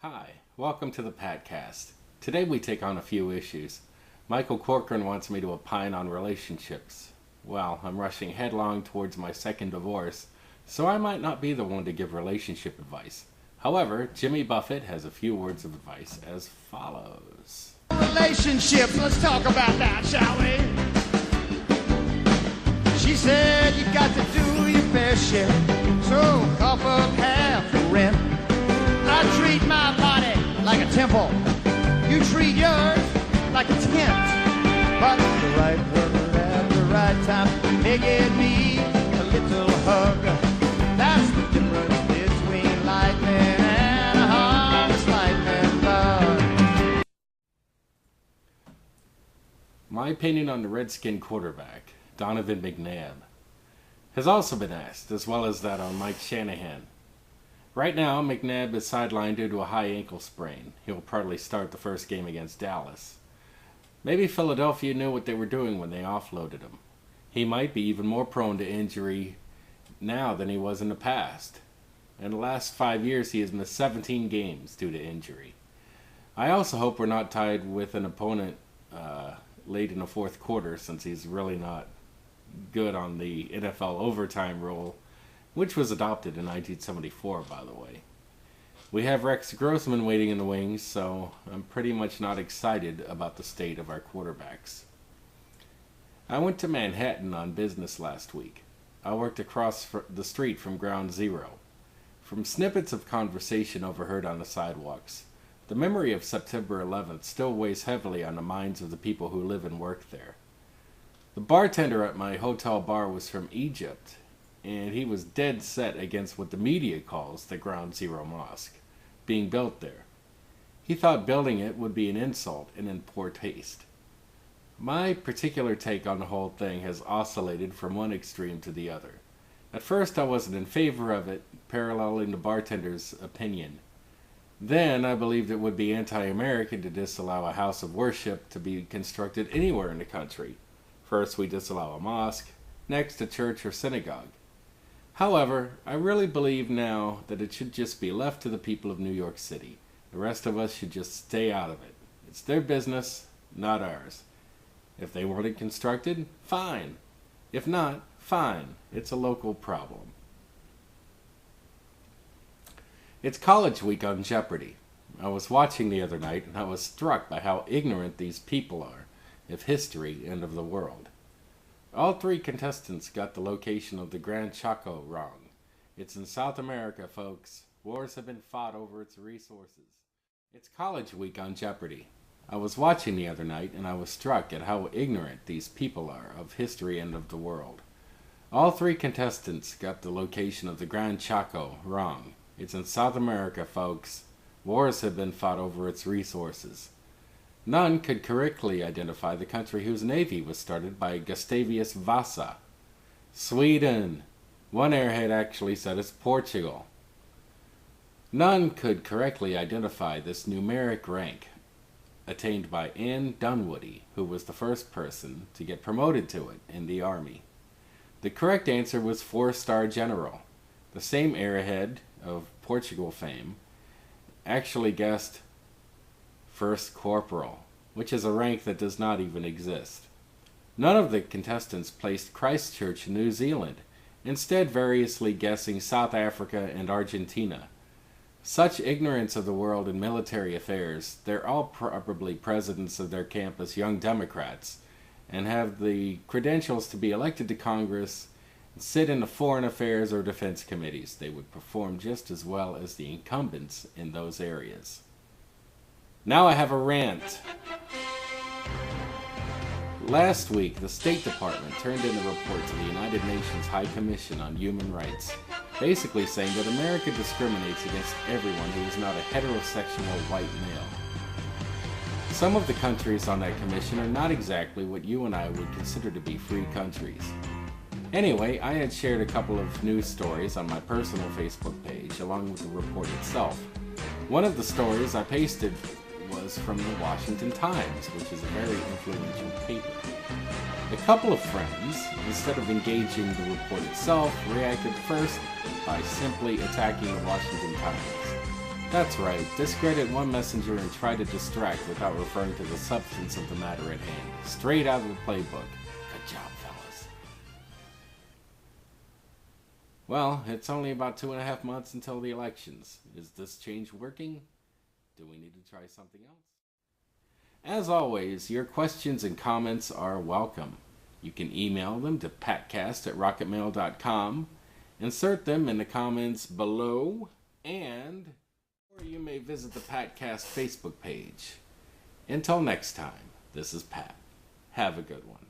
Hi, welcome to the Patcast. Today we take on a few issues. Michael Corcoran wants me to opine on relationships. Well, I'm rushing headlong towards my second divorce, so I might not be the one to give relationship advice. However, Jimmy Buffett has a few words of advice as follows. Relationships, let's talk about that, shall we? She said you got to do your fair share, so cough up half the rent. I treat my body like a temple, you treat yours like a tent. But the right woman at the right time, they give me a little hug. That's the difference between lightning and a harmless lightning bug. My opinion on the Redskin quarterback, Donovan McNabb, has also been asked, as well as that on Mike Shanahan. Right now, McNabb is sidelined due to a high ankle sprain. He'll probably start the first game against Dallas. Maybe Philadelphia knew what they were doing when they offloaded him. He might be even more prone to injury now than he was in the past. In the last 5 years, he has missed 17 games due to injury. I also hope we're not tied with an opponent late in the fourth quarter, since he's really not good on the NFL overtime rule, which was adopted in 1974, by the way. We have Rex Grossman waiting in the wings, so I'm pretty much not excited about the state of our quarterbacks. I went to Manhattan on business last week. I worked across the street from Ground Zero. From snippets of conversation overheard on the sidewalks, the memory of September 11th still weighs heavily on the minds of the people who live and work there. The bartender at my hotel bar was from Egypt, and he was dead set against what the media calls the Ground Zero Mosque being built there. He thought building it would be an insult and in poor taste. My particular take on the whole thing has oscillated from one extreme to the other. At first I wasn't in favor of it, paralleling the bartender's opinion. Then I believed it would be anti-American to disallow a house of worship to be constructed anywhere in the country. First we disallow a mosque, next a church or synagogue. However, I really believe now that it should just be left to the people of New York City. The rest of us should just stay out of it. It's their business, not ours. If they want it constructed, fine. If not, fine. It's a local problem. It's college week on Jeopardy. I was watching the other night and I was struck by how ignorant these people are of history and of the world. All three contestants got the location of the Gran Chaco wrong. It's in South America, folks. Wars have been fought over its resources. It's college week on Jeopardy. I was watching the other night and I was struck at how ignorant these people are of history and of the world. All three contestants got the location of the Gran Chaco wrong. It's in South America, folks. Wars have been fought over its resources. None could correctly identify the country whose navy was started by Gustavus Vasa. Sweden. One airhead actually said it's Portugal. None could correctly identify this numeric rank attained by Anne Dunwoody, who was the first person to get promoted to it in the Army. The correct answer was 4-star general. The same airhead of Portugal fame actually guessed First Corporal, which is a rank that does not even exist. None of the contestants placed Christchurch, New Zealand, instead variously guessing South Africa and Argentina. Such ignorance of the world and military affairs, they're all probably presidents of their campus young Democrats, and have the credentials to be elected to Congress and sit in the foreign affairs or defense committees. They would perform just as well as the incumbents in those areas. Now I have a rant. Last week, the State Department turned in a report to the United Nations High Commission on Human Rights, basically saying that America discriminates against everyone who is not a heterosexual white male. Some of the countries on that commission are not exactly what you and I would consider to be free countries. Anyway, I had shared a couple of news stories on my personal Facebook page along with the report itself. One of the stories I pasted was from the Washington Times, which is a very influential paper. A couple of friends, instead of engaging the report itself, reacted first by simply attacking the Washington Times. That's right, discredit one messenger and try to distract without referring to the substance of the matter at hand. Straight out of the playbook. Good job, fellas. Well, it's only about 2.5 months until the elections. Is this change working? Do we need to try something else? As always, your questions and comments are welcome. You can email them to patcast@rocketmail.com, insert them in the comments below, or you may visit the Patcast Facebook page. Until next time, this is Pat. Have a good one.